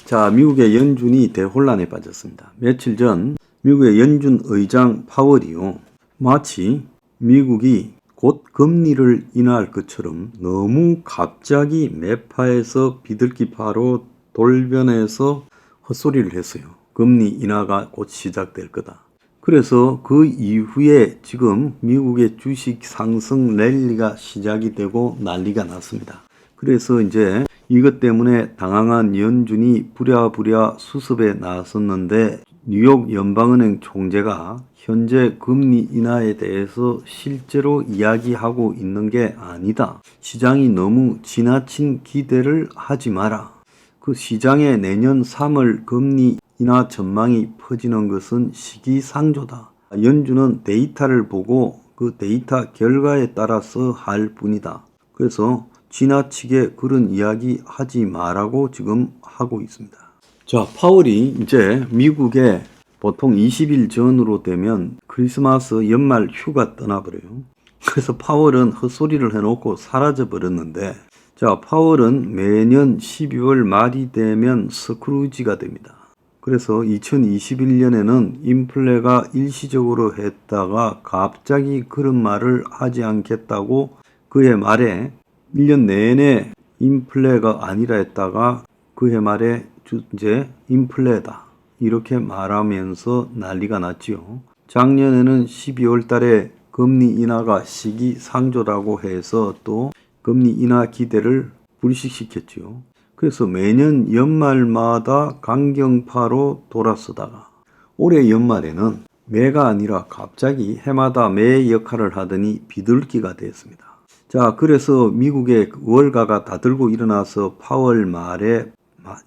자, 미국의 연준이 대혼란에 빠졌습니다. 며칠 전 미국의 연준 의장 파월이요, 마치 미국이 곧 금리를 인하할 것처럼 너무 갑자기 매파에서 비둘기파로 돌변해서 헛소리를 했어요. 금리 인하가 곧 시작될 거다. 그래서 그 이후에 지금 미국의 주식 상승 랠리가 시작이 되고 난리가 났습니다. 그래서 이제 이것 때문에 당황한 연준이 부랴부랴 수습에 나섰는데, 뉴욕 연방은행 총재가 현재 금리 인하에 대해서 실제로 이야기하고 있는 게 아니다. 시장이 너무 지나친 기대를 하지 마라. 그 시장에 내년 3월 금리 인하 전망이 퍼지는 것은 시기상조다. 연준은 데이터를 보고 그 데이터 결과에 따라서 할 뿐이다. 그래서 지나치게 그런 이야기 하지 마라고 지금 하고 있습니다. 자, 파월이 이제 미국에 보통 20일 전으로 되면 크리스마스 연말 휴가 떠나버려요. 그래서 파월은 헛소리를 해놓고 사라져 버렸는데, 자, 파월은 매년 12월 말이 되면 스크루지가 됩니다. 그래서 2021년에는 인플레가 일시적으로 했다가 갑자기 그런 말을 하지 않겠다고 그해 말에 1년 내내 인플레가 아니라 했다가 그해 말에 이제 인플레다 이렇게 말하면서 난리가 났지요. 작년에는 12월 달에 금리 인하가 시기상조라고 해서 또 금리 인하 기대를 불식시켰지요. 그래서 매년 연말마다 강경파로 돌아서다가 올해 연말에는 매가 아니라 갑자기 해마다 매 역할을 하더니 비둘기가 되었습니다. 자, 그래서 미국의 월가가 다 들고 일어나서 파월 말에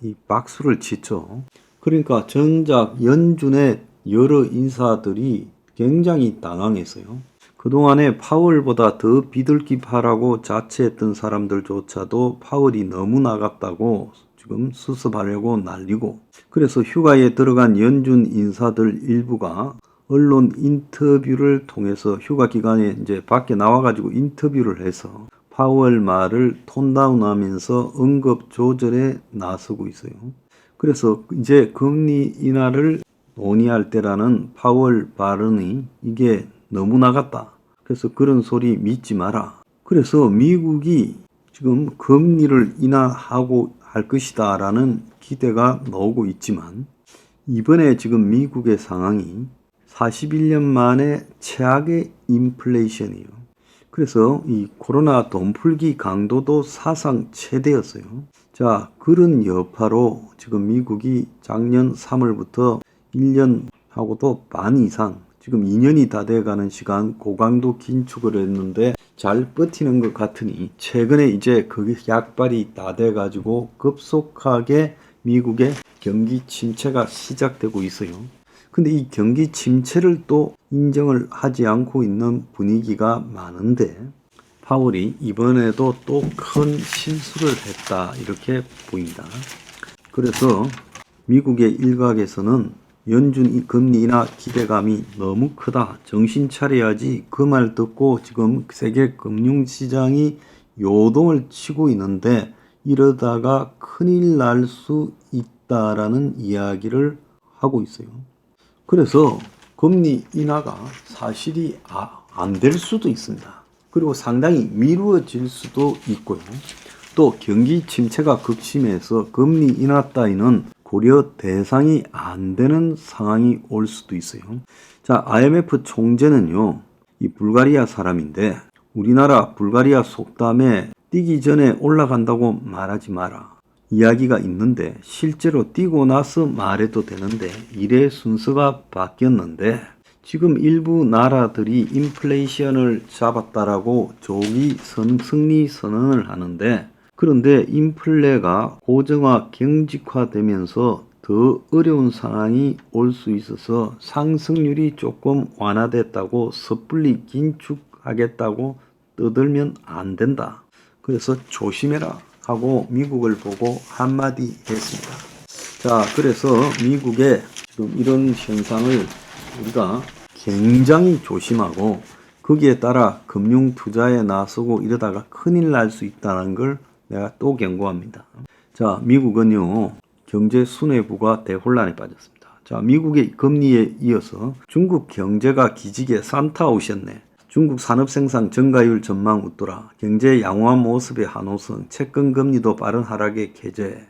이 박수를 치죠. 그러니까 정작 연준의 여러 인사들이 굉장히 당황했어요. 그동안에 파월보다 더 비둘기파라고 자처했던 사람들조차도 파월이 너무 나갔다고 지금 수습하려고 난리고, 그래서 휴가에 들어간 연준 인사들 일부가 언론 인터뷰를 통해서 휴가 기간에 이제 밖에 나와가지고 인터뷰를 해서 파월 말을 톤다운하면서 언급 조절에 나서고 있어요. 그래서 이제 금리 인하를 논의할 때라는 파월 발언이 이게 너무 나갔다. 그래서 그런 소리 믿지 마라. 그래서 미국이 지금 금리를 인하하고 할 것이다 라는 기대가 나오고 있지만, 이번에 지금 미국의 상황이 41년 만에 최악의 인플레이션이에요. 그래서 이 코로나 돈풀기 강도도 사상 최대였어요. 자, 그런 여파로 지금 미국이 작년 3월부터 1년하고도 반 이상, 지금 2년이 다 돼가는 시간 고강도 긴축을 했는데 잘 버티는 것 같으니, 최근에 이제 그 약발이 다 돼가지고 급속하게 미국의 경기 침체가 시작되고 있어요. 근데 이 경기 침체를 또 인정을 하지 않고 있는 분위기가 많은데, 파월이 이번에도 또 큰 실수를 했다 이렇게 보인다. 그래서 미국의 일각에서는 연준 금리 인하 기대감이 너무 크다, 정신 차려야지, 그 말 듣고 지금 세계 금융시장이 요동을 치고 있는데 이러다가 큰일 날 수 있다라는 이야기를 하고 있어요. 그래서 금리 인하가 사실이 안 될 수도 있습니다. 그리고 상당히 미루어질 수도 있고요. 또 경기 침체가 극심해서 금리 인하 따위는 고려 대상이 안 되는 상황이 올 수도 있어요. 자, IMF 총재는요, 이 불가리아 사람인데, 우리나라 불가리아 속담에 뛰기 전에 올라간다고 말하지 마라 이야기가 있는데, 실제로 뛰고 나서 말해도 되는데 일의 순서가 바뀌었는데, 지금 일부 나라들이 인플레이션을 잡았다라고 조기 승리 선언을 하는데, 그런데 인플레가 고정화 경직화되면서 더 어려운 상황이 올 수 있어서 상승률이 조금 완화됐다고 섣불리 긴축하겠다고 떠들면 안 된다. 그래서 조심해라 하고 미국을 보고 한마디 했습니다. 자, 그래서 미국의 지금 이런 현상을 우리가 굉장히 조심하고, 거기에 따라 금융 투자에 나서고 이러다가 큰일 날 수 있다는 걸 내가 또 경고합니다. 자, 미국은요, 경제 수뇌부가 대혼란에 빠졌습니다. 자, 미국의 금리에 이어서 중국 경제가 기지개 산타 오셨네. 중국 산업생산 증가율 전망 웃돌아. 경제 양호한 모습의 한호성. 채권 금리도 빠른 하락의 계제.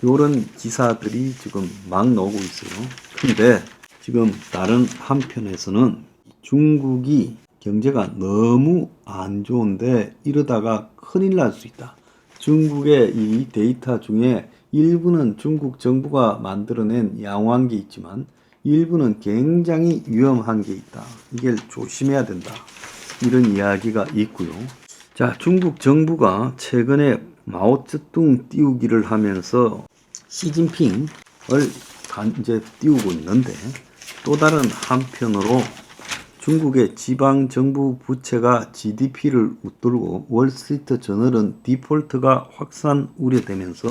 이런 기사들이 지금 막 나오고 있어요. 근데 지금 다른 한편에서는 중국이 경제가 너무 안 좋은데 이러다가 큰일 날 수 있다. 중국의 이 데이터 중에 일부는 중국 정부가 만들어낸 양호한 게 있지만 일부는 굉장히 위험한 게 있다. 이걸 조심해야 된다. 이런 이야기가 있고요. 자, 중국 정부가 최근에 마오쩌둥 띄우기를 하면서 시진핑을 이제 띄우고 있는데 또 다른 한편으로 중국의 지방정부 부채가 GDP를 웃돌고 월스트리트 저널은 디폴트가 확산 우려되면서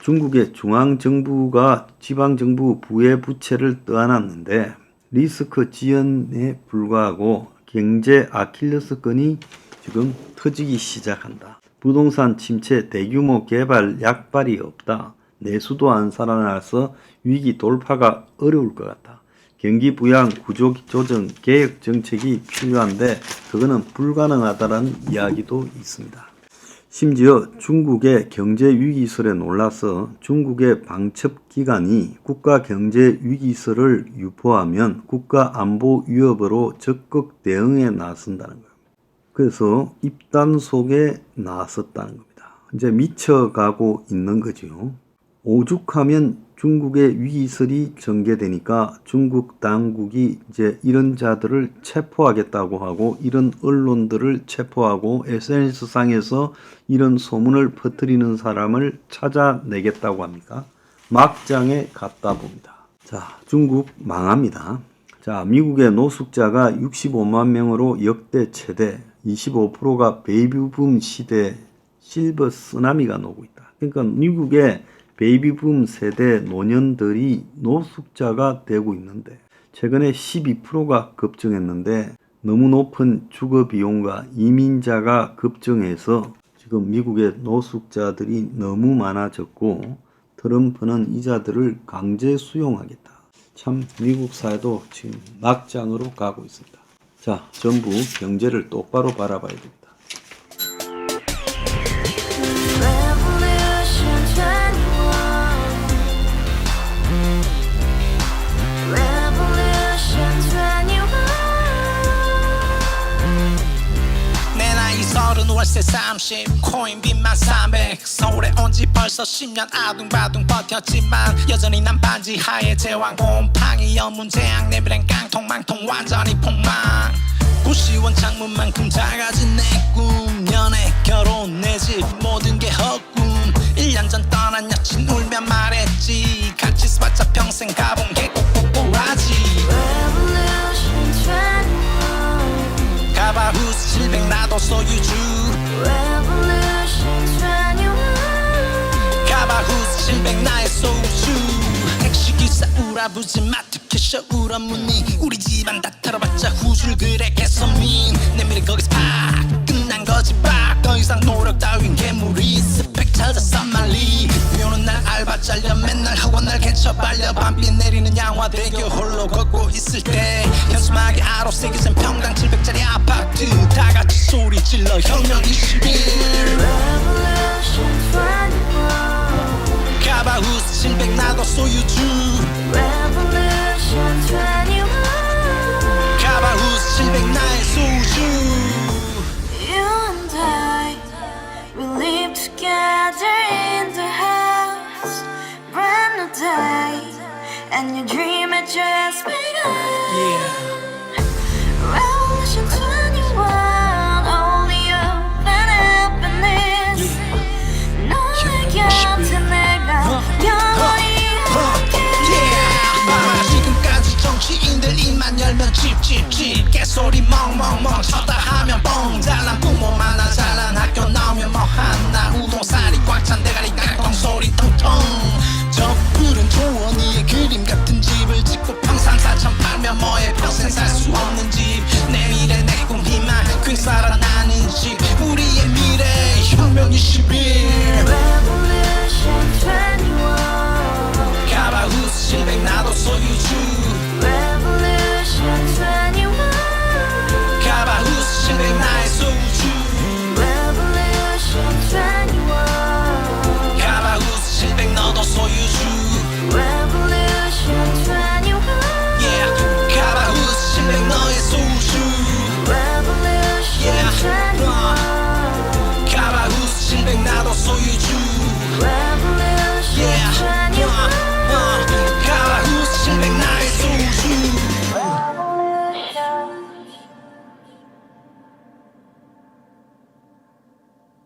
중국의 중앙정부가 지방정부 부의 부채를 떠안았는데 리스크 지연에 불과하고 경제 아킬레스건이 지금 터지기 시작한다. 부동산 침체, 대규모 개발 약발이 없다. 내수도 안 살아나서 위기 돌파가 어려울 것 같다. 경기 부양, 구조 조정, 개혁 정책이 필요한데 그거는 불가능하다는 이야기도 있습니다. 심지어 중국의 경제 위기설에 놀라서 중국의 방첩기관이 국가 경제 위기설을 유포하면 국가 안보 위협으로 적극 대응에 나선다는 거예요. 그래서 입단 속에 나섰다는 겁니다. 이제 미쳐가고 있는 거죠. 오죽하면 중국의 위기설이 전개되니까 중국 당국이 이제 이런 자들을 체포하겠다고 하고 이런 언론들을 체포하고 SNS상에서 이런 소문을 퍼뜨리는 사람을 찾아내겠다고 합니까? 막장에 갔다 봅니다. 자, 중국 망합니다. 자, 미국의 노숙자가 65만 명으로 역대 최대, 25%가 베이비붐 시대 실버 쓰나미가 나오고 있다. 그러니까 미국의 베이비붐 세대 노년들이 노숙자가 되고 있는데 최근에 12%가 급증했는데 너무 높은 주거 비용과 이민자가 급증해서 지금 미국의 노숙자들이 너무 많아졌고 트럼프는 이자들을 강제 수용하겠다. 참 미국 사회도 지금 막장으로 가고 있습니다. 자, 정부 경제를 똑바로 바라봐야 됩니다. 월세 30 코인빚만 300 서울에 온지 벌써 10년 아둥바둥 버텼지만 여전히 난 반지 하에 제왕 곰팡이 연문제약 내비랑 깡통망통 완전히 폭망 고시원 창문만큼 작아진 내 꿈 연애 결혼 내 집 모든 게 헛꿈 1년 전 떠난 여친 울며 말했지 같이 살자 평생 가본 게 꼭꼭꼭하지 가바후스 700 나도 소유주 가바후스 700 나의 소유주 택시기사 우라부지 마트 캐셔 울어무니 우리 집안 다 털어봤자 후줄 그래 개선민 내 미래 거기서 팍 끝난 거지 팍 더 이상 노력 따윈 괴물이 스펙 찾아서 말리 비오는 날 알바 잘려 맨날 학원 날 개쳐 발려 밤비 내리는 양화대교 홀로 걷고 있을 때 현수막에 아로 새겨진 평당 700짜리 아파트 다같이 소리 질러 혁명 21 가바후스 700 나도 소유주 가바후스 700 나의 소유주 Together in the house, brand new day, and your dream had just begun. Revolution 21, only open happiness. 너의 곁에 내가 영원히 함께. 지금까지 정치인들 입만 열면 찝찝찝 개소리 멍멍멍 쳤다 하면 뻥 잘난 부모 만나 잘난 학교 나오면 뭐 하나 우동살이 꽉 찬 대가리 깡통 소리 텅텅 저 푸른 초원위에 그림 같은 집을 짓고 평상사천 팔면 뭐해 평생 살 수 없는 집 내 미래 내 꿈 희망 퀸 살아나는 집 우리의 미래 혁명 21 Revolution 21 쥐